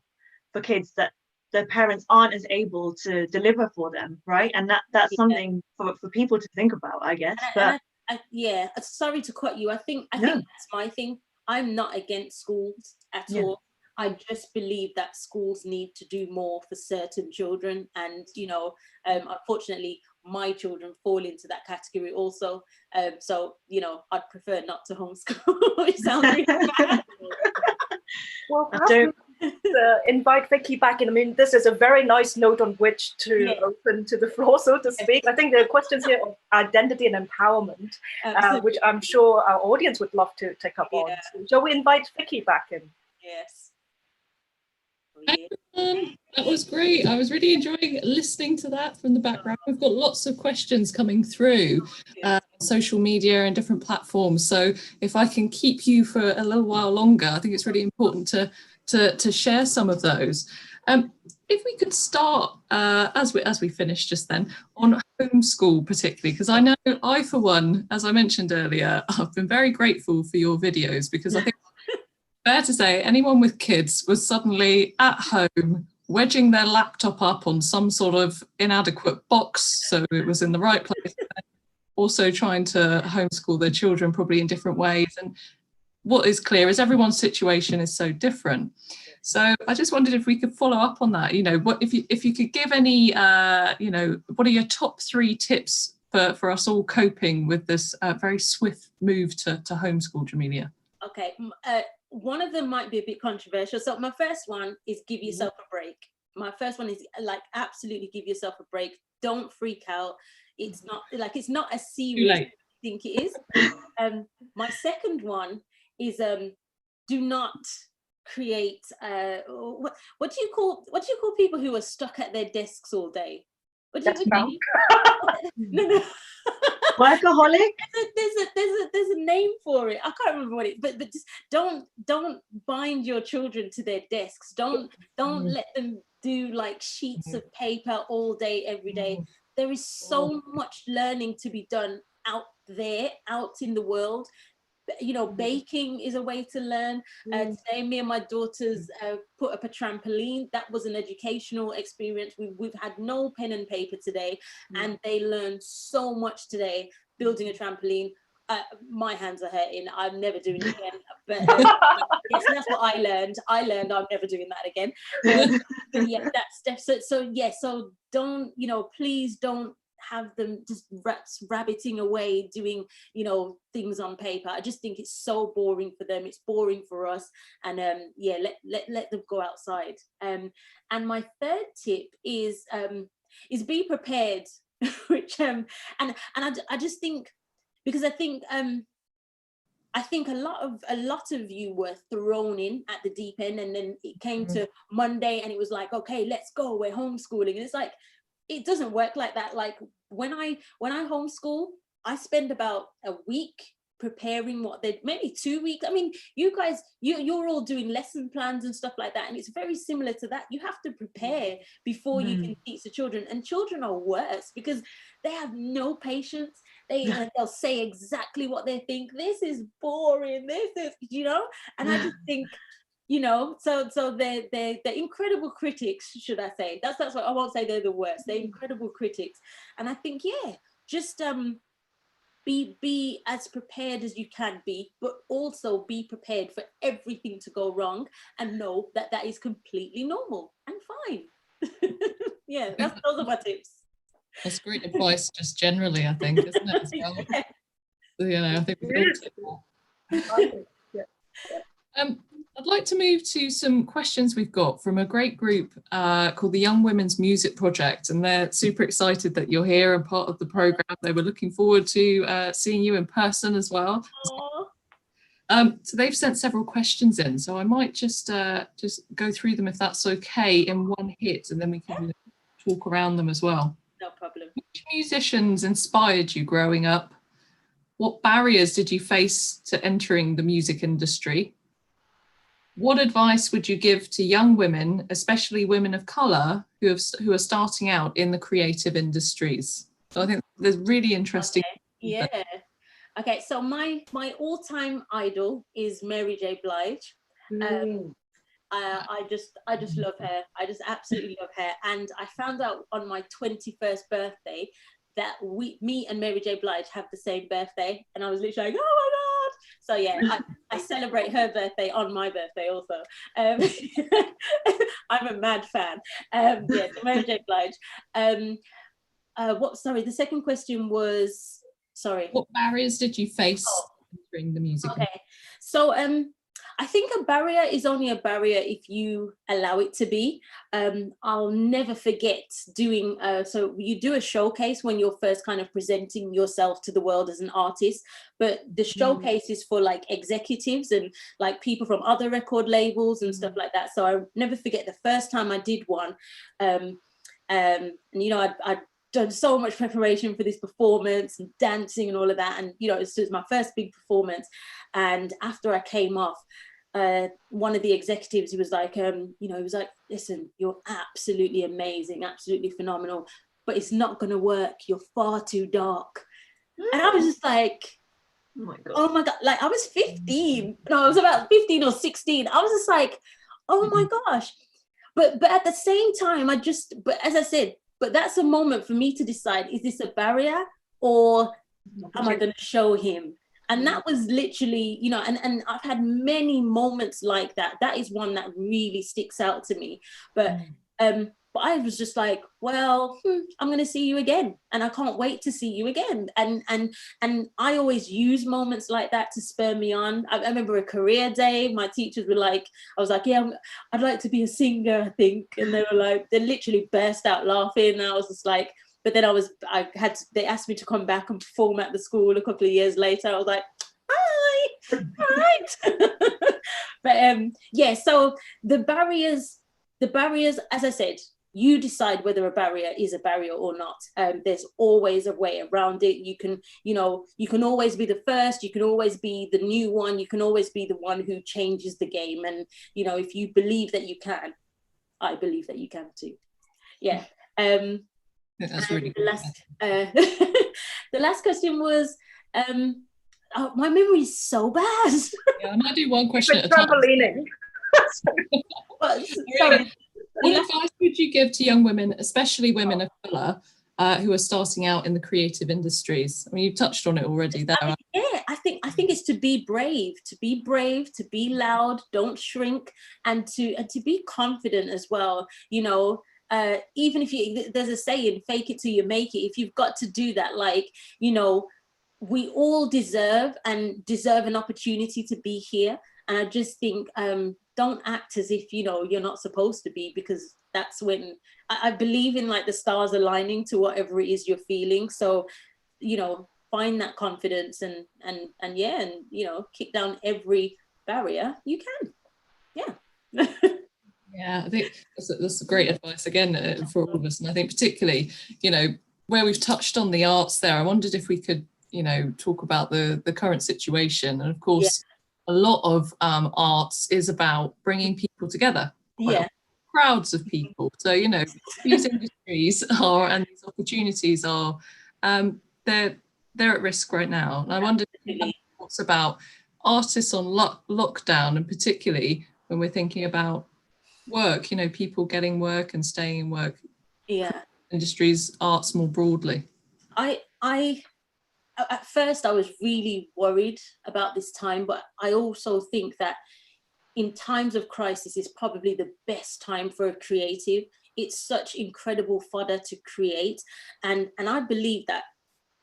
for kids that their parents aren't as able to deliver for them, right? And that's something for people to think about, I guess. Sorry to cut you. I think that's my thing. I'm not against schools at all. I just believe that schools need to do more for certain children, and unfortunately my children fall into that category also. So I'd prefer not to homeschool. It sounds really bad. Well, invite Vicky back in. This is a very nice note on which to open to the floor, so to speak. I think there are questions here of identity and empowerment, which I'm sure our audience would love to take up on. So shall we invite Vicky back in? Yes. That was great. I was really enjoying listening to that from the background. We've got lots of questions coming through social media and different platforms. So if I can keep you for a little while longer, I think it's really important to share some of those. If we could start, as we finished just then, on homeschool particularly, because I know I, for one, as I mentioned earlier, I've been very grateful for your videos, because I think fair to say anyone with kids was suddenly at home wedging their laptop up on some sort of inadequate box so it was in the right place, also trying to homeschool their children probably in different ways. And what is clear is everyone's situation is so different. So I just wondered if we could follow up on that. What if you could give any what are your top 3 tips for us all coping with this very swift move to homeschool, Jamelia? Okay. One of them might be a bit controversial. So my first one is give yourself a break. My first one is absolutely give yourself a break. Don't freak out. It's not as serious as you think it is. My second one is do not create what do you call people who are stuck at their desks all day? What do you No. Workaholic? There's a name for it. I can't remember what it. But just don't bind your children to their desks. Don't let them do sheets of paper all day every day. There is so much learning to be done out in the world. Baking is a way to learn. Today, me and my daughters put up a trampoline. That was an educational experience. We've had no pen and paper today, and they learned so much today building a trampoline. My hands are hurting. I'm never doing it again. But yes, that's what I learned. I'm never doing that again. But yeah, that's so don't, please don't have them just rabbiting away doing, things on paper. I just think it's so boring for them. It's boring for us. And let them go outside. And my third tip is be prepared, which and I just think, because I think a lot of you were thrown in at the deep end, and then it came to Monday and it was like, okay, let's go, we're homeschooling. And it's like, it doesn't work like that. Like when I homeschool, I spend about a week preparing maybe 2 weeks. I mean, you guys, you're all doing lesson plans and stuff like that, and it's very similar to that. You have to prepare before you can teach the children, and children are worse because they have no patience. They'll say exactly what they think. This is boring. This is, and I just think, so they're incredible critics, should I say? That's what I won't say they're the worst. They're incredible critics, and I think just be as prepared as you can be, but also be prepared for everything to go wrong, and know that is completely normal and fine. Those are my tips. That's great advice, just generally, I think, isn't it? As well? I think we all take that. I'd like to move to some questions we've got from a great group called the Young Women's Music Project, and they're super excited that you're here and part of the programme. They were looking forward to seeing you in person as well. So they've sent several questions in, so I might just go through them if that's okay in one hit, and then we can talk around them as well. No problem. Which musicians inspired you growing up? What barriers did you face to entering the music industry? What advice would you give to young women, especially women of colour, who are starting out in the creative industries? So I think there's really interesting. Okay. Yeah. Okay. So my all-time idol is Mary J. Blige. I just love her. I just absolutely love her. And I found out on my 21st birthday that me and Mary J. Blige have the same birthday, and I was literally like, oh my god. So yeah, I celebrate her birthday on my birthday also. I'm a mad fan. Mary J. Blige. The second question was, sorry, what barriers did you face entering the music industry? So I think a barrier is only a barrier if you allow it to be. I'll never forget doing, so you do a showcase when you're first kind of presenting yourself to the world as an artist, but the showcase is for like executives and like people from other record labels and stuff like that. So I never forget the first time I did one. I'd done so much preparation for this performance and dancing and all of that, and it was my first big performance. And after I came off, one of the executives, he was like, listen, you're absolutely amazing, absolutely phenomenal, but it's not going to work. You're far too dark. And I was just like, oh my God, like I was 15. No, I was about 15 or 16. I was just like, oh my gosh. But at the same time, as I said, but that's a moment for me to decide, is this a barrier or am I going to show him? And that was literally, and I've had many moments like that. That is one that really sticks out to me. But I was just like, well, I'm going to see you again, and I can't wait to see you again. And I always use moments like that to spur me on. I remember a career day, my teachers were like, I was like, yeah, I'd like to be a singer, I think. And they were like, they literally burst out laughing. And I was just like, but then they asked me to come back and perform at the school a couple of years later. I was like, hi, all right. But so the barriers, as I said, you decide whether a barrier is a barrier or not. There's always a way around it. You can always be the first, you can always be the new one, you can always be the one who changes the game. And, if you believe that you can, I believe that you can too. Yeah. That's really the last question was, my memory is so bad. Yeah, I might do one question at a time. Sorry. What advice would you give to young women, especially women of colour, who are starting out in the creative industries? I mean, you've touched on it already there. I think think it's to be brave, to be loud, don't shrink, and to be confident as well. You know, even if there's a saying, fake it till you make it. If you've got to do that, like, you know, we all deserve an opportunity to be here. And I just think, don't act as if, you know, you're not supposed to be, because that's when I believe in, like, the stars aligning to whatever it is you're feeling. So, you know, find that confidence and you know, kick down every barrier you can. Yeah. Yeah, I think that's great advice again for all of us. And I think particularly, you know, where we've touched on the arts there, I wondered if we could, you know, talk about the current situation. And of course, a lot of arts is about bringing people together. Crowds of people. So, you know, these industries are, and these opportunities are, they're at risk right now. And I wondered what's about artists on lockdown, and particularly when we're thinking about work, you know, people getting work and staying in work. Industries, arts more broadly. I at first I was really worried about this time, but I also think that in times of crisis is probably the best time for a creative. It's such incredible fodder to create. And I believe that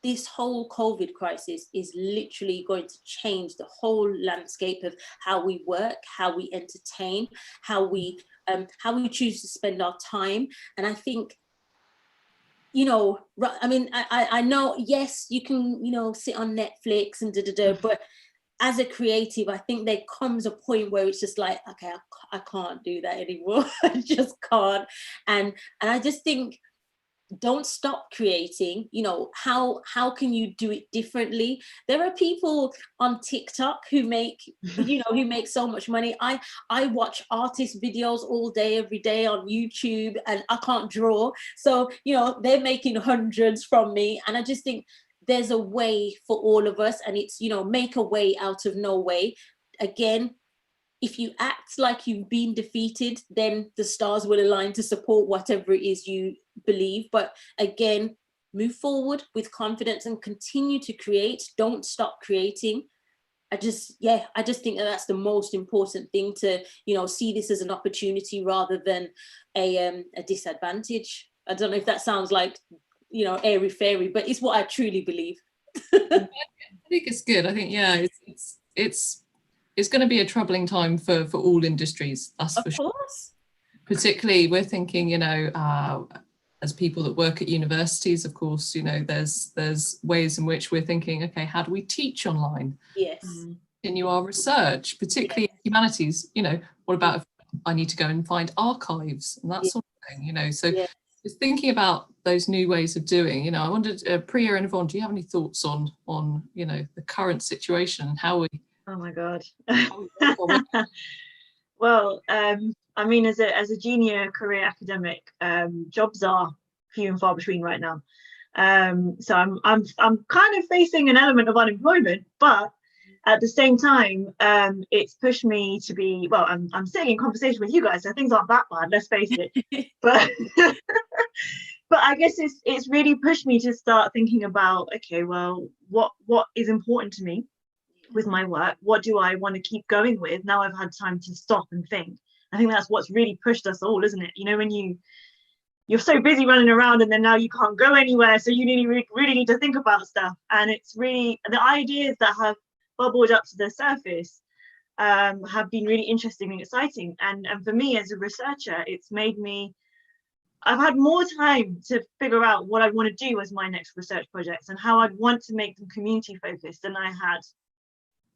this whole COVID crisis is literally going to change the whole landscape of how we work, how we entertain, how we choose to spend our time. And I think, you know, I mean, I know, yes, you can, you know, sit on Netflix and but as a creative, I think there comes a point where it's just like, okay, I can't do that anymore. I just can't. And I just think, don't stop creating. You know, how can you do it differently? There are people on TikTok who make, you know, who make so much money. I watch artist videos all day, every day on YouTube, and I can't draw. So, you know, they're making hundreds from me. And I just think there's a way for all of us, and it's, you know, make a way out of no way. Again, if you act like you've been defeated, then the stars will align to support whatever it is you believe. But again, move forward with confidence and continue to create. Don't stop creating. I just think that that's the most important thing, to, you know, see this as an opportunity rather than a disadvantage. I don't know if that sounds like, you know, airy fairy, but it's what I truly believe. I think it's good. I think, yeah, it's going to be a troubling time for all industries, that's for sure. Particularly, we're thinking, you know, as people that work at universities, of course, you know, there's ways in which we're thinking, okay, how do we teach online? Yes. Continue our research, particularly in humanities. You know, what about if I need to go and find archives and that sort of thing, you know? So just thinking about those new ways of doing, you know, I wondered, Priya and Yvonne, do you have any thoughts on, you know, the current situation and how we... Oh my God. Well, I mean, as a junior career academic, jobs are few and far between right now. So I'm kind of facing an element of unemployment, but at the same time, it's pushed me to be, well, I'm sitting in conversation with you guys, so things aren't that bad, let's face it. But but I guess it's really pushed me to start thinking about, okay, well, what is important to me with my work? What do I want to keep going with now I've had time to stop and think? I think that's what's really pushed us all, isn't it? You know, when you're so busy running around and then now you can't go anywhere, so you really need to think about stuff. And it's really, the ideas that have bubbled up to the surface have been really interesting and exciting. And for me as a researcher, it's made me, I've had more time to figure out what I want to do as my next research projects and how I'd want to make them community focused than I had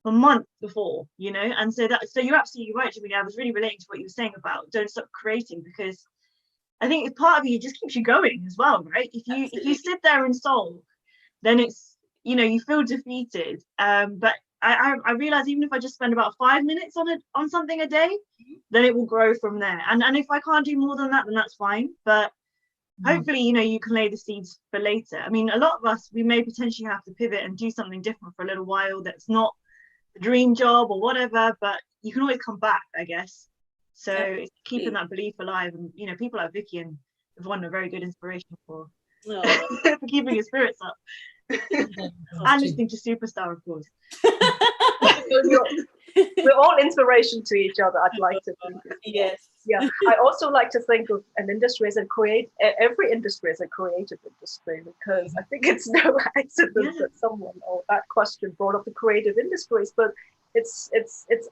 a month before, you know. And so you're absolutely right, Jamelia. I was really relating to what you were saying about don't stop creating, because I think it's part of you, it just keeps you going as well, right? If you sit there and sulk, then it's, you know, you feel defeated. But I realize even if I just spend about 5 minutes on something a day, then it will grow from there. And if I can't do more than that, then that's fine. But hopefully, you know, you can lay the seeds for later. I mean, a lot of us, we may potentially have to pivot and do something different for a little while that's not the dream job or whatever, but you can always come back, I guess. So it's keeping that belief alive. And, you know, people like Vicky and Yvonne are very good inspiration for keeping your spirits up. And listening to Superstar, of course. We're all inspiration to each other, I'd like to think. Yes. Yeah, I also like to think of an industry as every industry as a creative industry, because I think it's no accident that someone or that question brought up the creative industries, but it's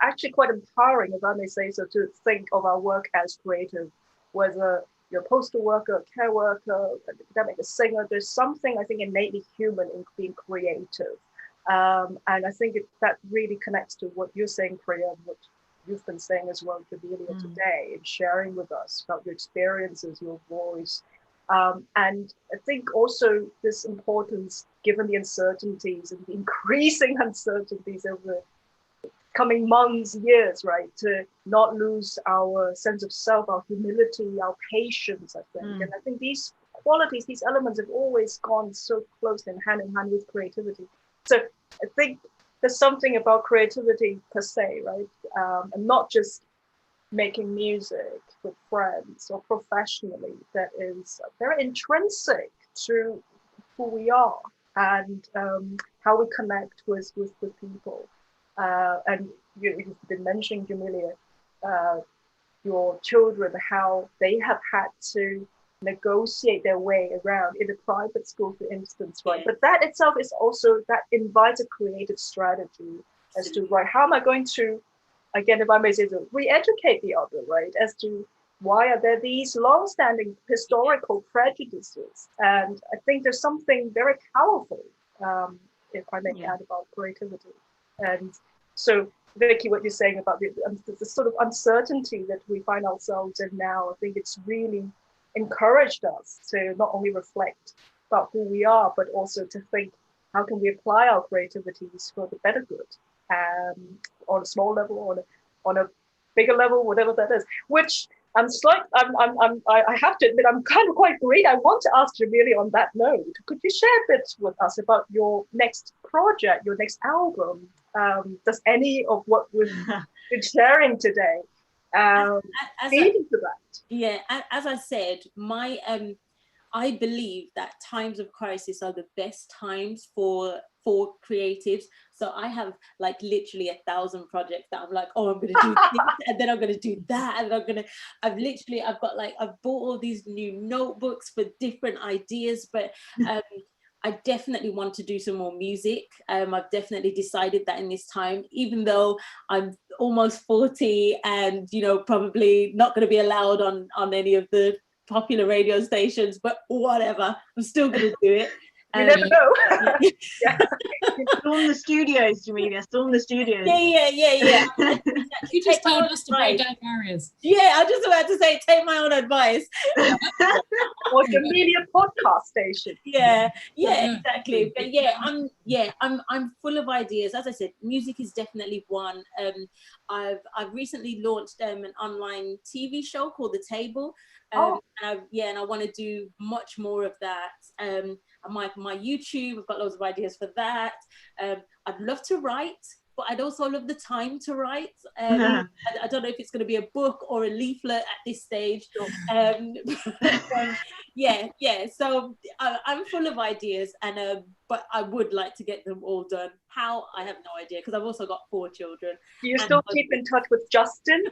actually quite empowering, if I may say so, to think of our work as creative, whether you're a postal worker, a care worker, an academic, a singer. There's something I think innately human in being creative. And I think that really connects to what you're saying, Priya, and what you've been saying as well, Jamelia, today, and sharing with us about your experiences, your voice. And I think also this importance, given the uncertainties and the increasing uncertainties over coming months, years, right, to not lose our sense of self, our humility, our patience, I think. And I think these qualities, these elements have always gone so close in hand with creativity. So I think there's something about creativity per se, right? And not just making music with friends or professionally, that is very intrinsic to who we are and how we connect with people. And you've been mentioning, Jamelia, your children, how they have had to negotiate their way around in a private school, for instance, right? But that itself is also, that invites a creative strategy as to, right, how am I going to, again, if I may say so, re-educate the other, right, as to why are there these long-standing historical prejudices? And I think there's something very powerful, if I may add, about creativity. And so, Vicky, what you're saying about the sort of uncertainty that we find ourselves in now, I think it's really encouraged us to not only reflect about who we are, but also to think, how can we apply our creativities for the better good, on a small level, on a bigger level, whatever that is. Which I have to admit, I'm kind of quite greedy. I want to ask Jamelia on that note. Could you share a bit with us about your next project, your next album? Does any of what we've been sharing today feed into that? Yeah, as I said, I believe that times of crisis are the best times for creatives. So I have like literally 1,000 projects that I'm like, oh, I'm going to do this, and then I'm going to do that, and I've bought all these new notebooks for different ideas, but I definitely want to do some more music. I've definitely decided that in this time, even though I'm almost 40 and, probably not going to be allowed on any of the popular radio stations, but whatever, I'm still going to do it. You never know. Still in the studios, Jamelia, still in the studios. Yeah. You just told us to break down barriers. Yeah, I'm just about to say, take my own advice. Or Jamelia podcast station. Yeah, exactly. But I'm full of ideas. As I said, music is definitely one. I've recently launched an online TV show called The Table. And I want to do much more of that. My YouTube, I've got loads of ideas for that. I'd love to write, but I'd also love the time to write. I don't know if it's going to be a book or a leaflet at this stage. So I'm full of ideas, and but I would like to get them all done. How? I have no idea, because I've also got 4 children. You still keep in touch with Justin?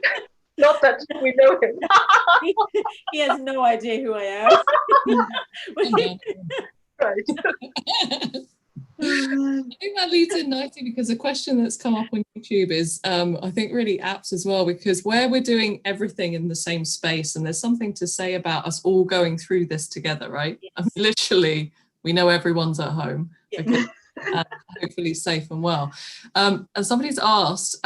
Not that we know him. He has no idea who I am. Right. I think that leads in nicely, because a question that's come up on YouTube is, I think, really apt as well, because where we're doing everything in the same space, and there's something to say about us all going through this together, right? Yes. I mean, literally, we know everyone's at home, because, hopefully safe and well. And somebody's asked,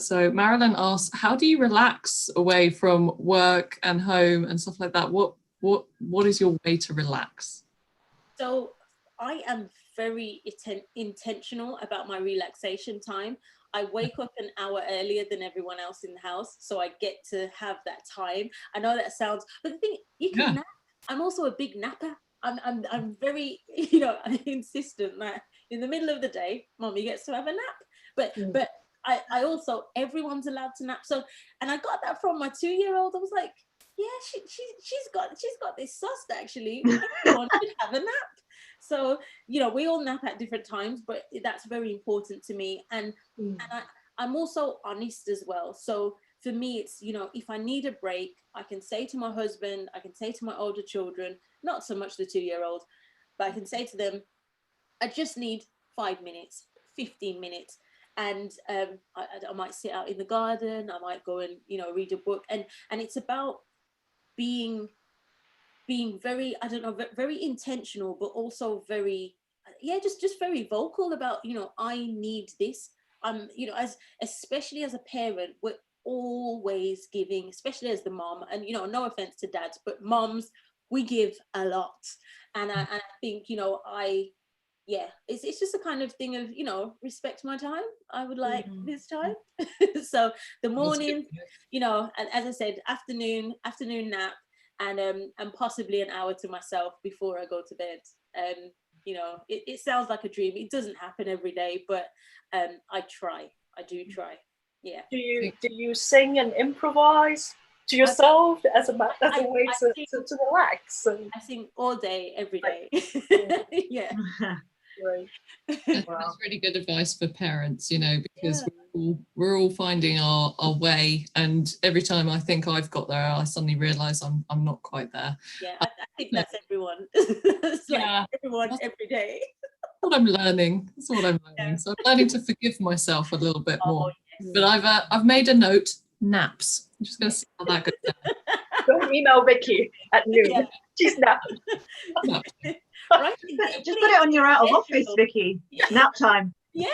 so Marilyn asked, how do you relax away from work and home and stuff like that? What is your way to relax? So I am very intentional about my relaxation time. I wake up an hour earlier than everyone else in the house, so I get to have that time. I know that sounds, but the thing, you can nap. I'm also a big napper. I'm very, insistent that in the middle of the day, mommy gets to have a nap. But I also, everyone's allowed to nap. So, and I got that from my 2-year-old. I was like, yeah, she's got this sussed, actually. Everyone should have a nap. So, you know, we all nap at different times, but that's very important to me. And I'm also honest as well. So for me, it's, you know, if I need a break, I can say to my husband, I can say to my older children, not so much the 2-year-old, but I can say to them, I just need 5 minutes, 15 minutes. And I might sit out in the garden, I might go and, you know, read a book. And it's about being very, I don't know, very intentional, but also very, just very vocal about, you know, I need this. You know, especially as a parent, we're always giving, especially as the mom, and, you know, no offense to dads, but moms, we give a lot. And I think, you know, it's just a kind of thing of, you know, respect my time. I would like this time. So the morning, you know, and as I said, afternoon nap, and possibly an hour to myself before I go to bed. You know, it sounds like a dream. It doesn't happen every day, but I do try. Yeah. Do you sing and improvise to yourself as a way to relax? I sing all day, every day. Yeah. Right. That's really good advice for parents, you know, because we're all finding our way, and every time I think I've got there, I suddenly realise I'm not quite there. Yeah, I think that's everyone. It's like everyone every day. That's what I'm learning. Yeah. So I'm learning to forgive myself a little bit more. Yes. But I've made a note: naps. I'm just going to see how that goes down. Don't email Vicky at noon. Yeah. She's napping. Right? Just put it on your out of office, Vicky. Nap time. Yeah.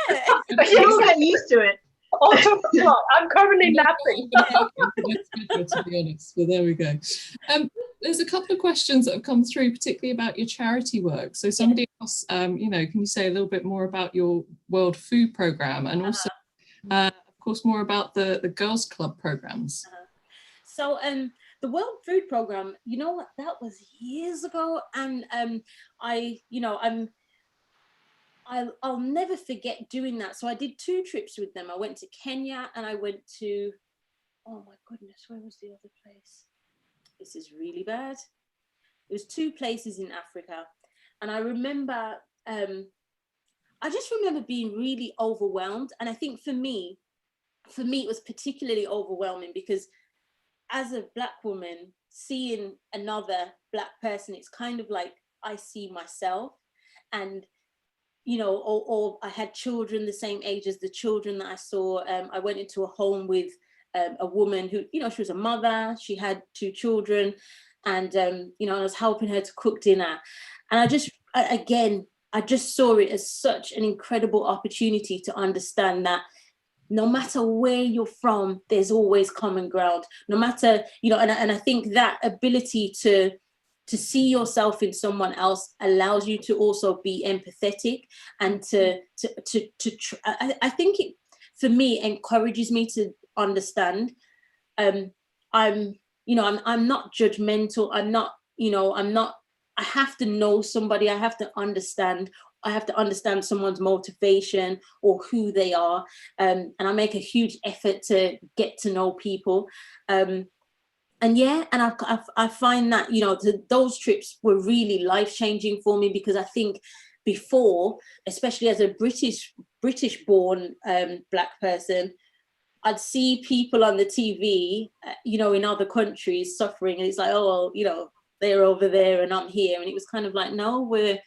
You'll get used to it. Oh, 2 o'clock. I'm currently napping. That's good, to be honest. But there we go. There's a couple of questions that have come through, particularly about your charity work. So somebody else, you know, can you say a little bit more about your World Food Programme, and also, of course, more about the Girls Club programs? So the World Food Programme, you know what, that was years ago, and I'll never forget doing that. So I did 2 trips with them. I went to Kenya and I went to, oh my goodness, where was the other place? This is really bad. It was 2 places in Africa, and I remember, I just remember being really overwhelmed. And I think for me, it was particularly overwhelming because as a Black woman, seeing another Black person, it's kind of like I see myself. And, you know, or I had children the same age as the children that I saw. I went into a home with a woman who, you know, she was a mother, she had 2 children, and, you know, I was helping her to cook dinner. And I just saw it as such an incredible opportunity to understand that no matter where you're from, there's always common ground. No matter, you know, and I think that ability to see yourself in someone else allows you to also be empathetic, and I think it, for me, encourages me to understand. I'm not judgmental. I have to know somebody. I have to understand someone's motivation or who they are. And I make a huge effort to get to know people. And I find that, you know, those trips were really life-changing for me, because I think before, especially as a British-born Black person, I'd see people on the TV, you know, in other countries suffering, and it's like, oh, you know, they're over there and I'm here. And it was kind of like, no, we're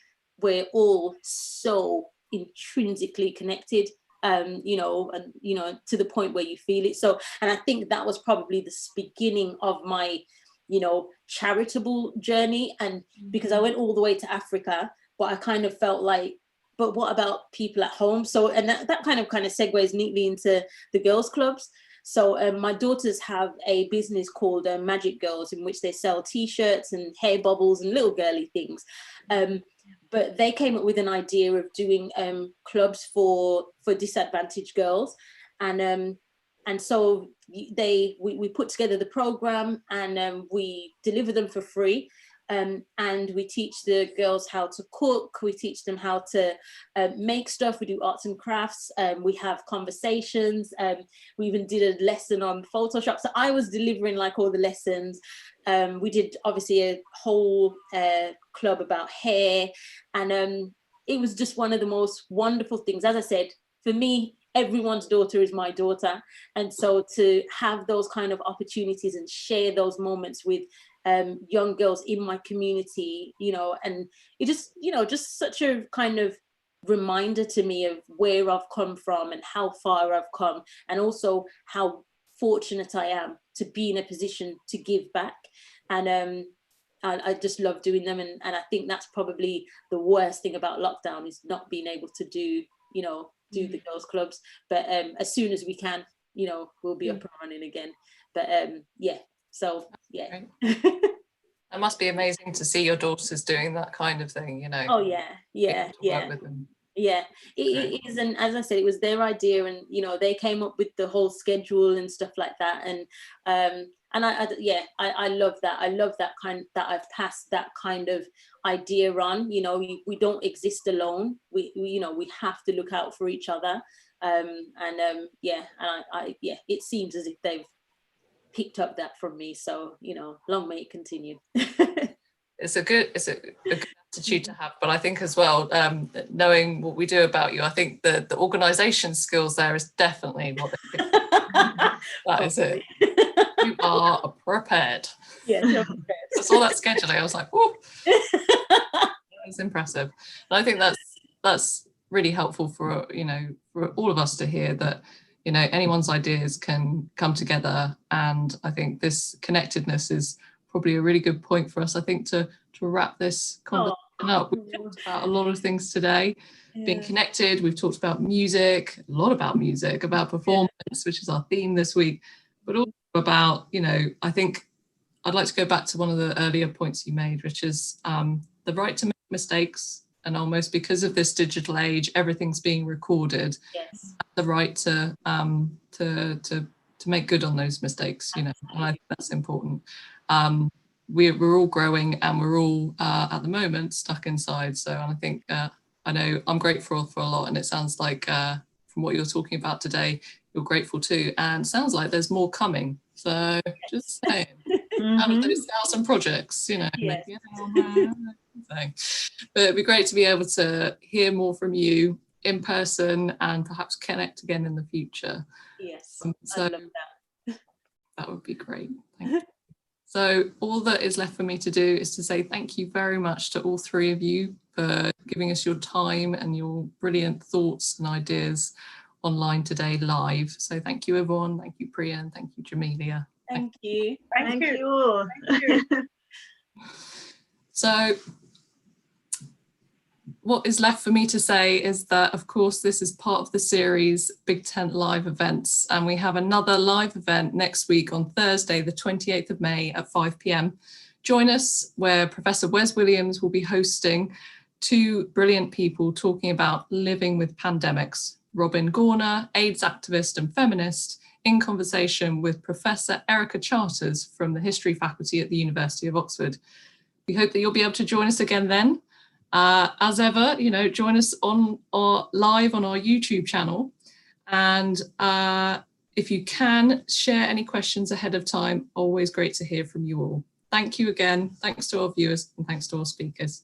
all so intrinsically connected, you know, and, you know, to the point where you feel it. So, and I think that was probably the beginning of my, you know, charitable journey. And because I went all the way to Africa, but I kind of felt like, but what about people at home? So, and that kind of segues neatly into the girls' clubs. So my daughters have a business called Magic Girls, in which they sell T-shirts and hair bubbles and little girly things. But they came up with an idea of doing clubs for disadvantaged girls, and so we put together the program, and we deliver them for free. And we teach the girls how to cook, we teach them how to make stuff, we do arts and crafts, we have conversations, we even did a lesson on Photoshop. So I was delivering like all the lessons. We did obviously a whole club about hair, and it was just one of the most wonderful things. As I said, for me, everyone's daughter is my daughter. And so to have those kind of opportunities and share those moments with young girls in my community, you know, and it just, you know, just such a kind of reminder to me of where I've come from and how far I've come, and also how fortunate I am to be in a position to give back. And I just love doing them. And I think that's probably the worst thing about lockdown, is not being able to do, you know, do the girls clubs. But as soon as we can, you know, we'll be up and running again. But yeah, so yeah. It must be amazing to see your daughters doing that kind of thing, you know. Oh yeah. Work with them. Yeah, it is. And as I said, it was their idea, and you know, they came up with the whole schedule and stuff like that. And I love that. I love that that I've passed that kind of idea on. You know, we don't exist alone. We you know, we have to look out for each other. It seems as if they've picked up that from me. So, you know, long may it continue. It's a good attitude to have, but I think as well, knowing what we do about you, I think the organisation skills there is definitely what they think. That is it. You are prepared. Yeah, so prepared. I saw that scheduling, I was like, whoa. That's impressive. And I think that's really helpful for, you know, for all of us to hear that, you know, anyone's ideas can come together. And I think this connectedness is probably a really good point for us, I think, to wrap this conversation up. We've talked about a lot of things today, being connected. We've talked about music, a lot about music, about performance, which is our theme this week, but also about, you know, I think I'd like to go back to one of the earlier points you made, which is the right to make mistakes. And almost because of this digital age, everything's being recorded. Yes. The right to make good on those mistakes, you know, and I think that's important. We're all growing, and we're all at the moment stuck inside. So, and I think I know I'm grateful for a lot, and it sounds like from what you're talking about today, you're grateful too, and sounds like there's more coming. So just saying, out of those 1,000 projects, you know, yes. But it'd be great to be able to hear more from you in person and perhaps connect again in the future. Yes, So I love that. That would be great. Thank you. So all that is left for me to do is to say thank you very much to all three of you for giving us your time and your brilliant thoughts and ideas online today live. So thank you, everyone. Thank you, Priya, and thank you, Jamelia. Thank you. Thank you all. Thank you. So what is left for me to say is that, of course, this is part of the series Big Tent Live Events, and we have another live event next week on Thursday, the 28th of May at 5 p.m. Join us, where Professor Wes Williams will be hosting two brilliant people talking about living with pandemics. Robin Gorner, AIDS activist and feminist, in conversation with Professor Erica Charters from the History Faculty at the University of Oxford. We hope that you'll be able to join us again then. As ever, you know, join us on our live on our YouTube channel, and if you can share any questions ahead of time, always great to hear from you all. Thank you again. Thanks to our viewers, and thanks to our speakers.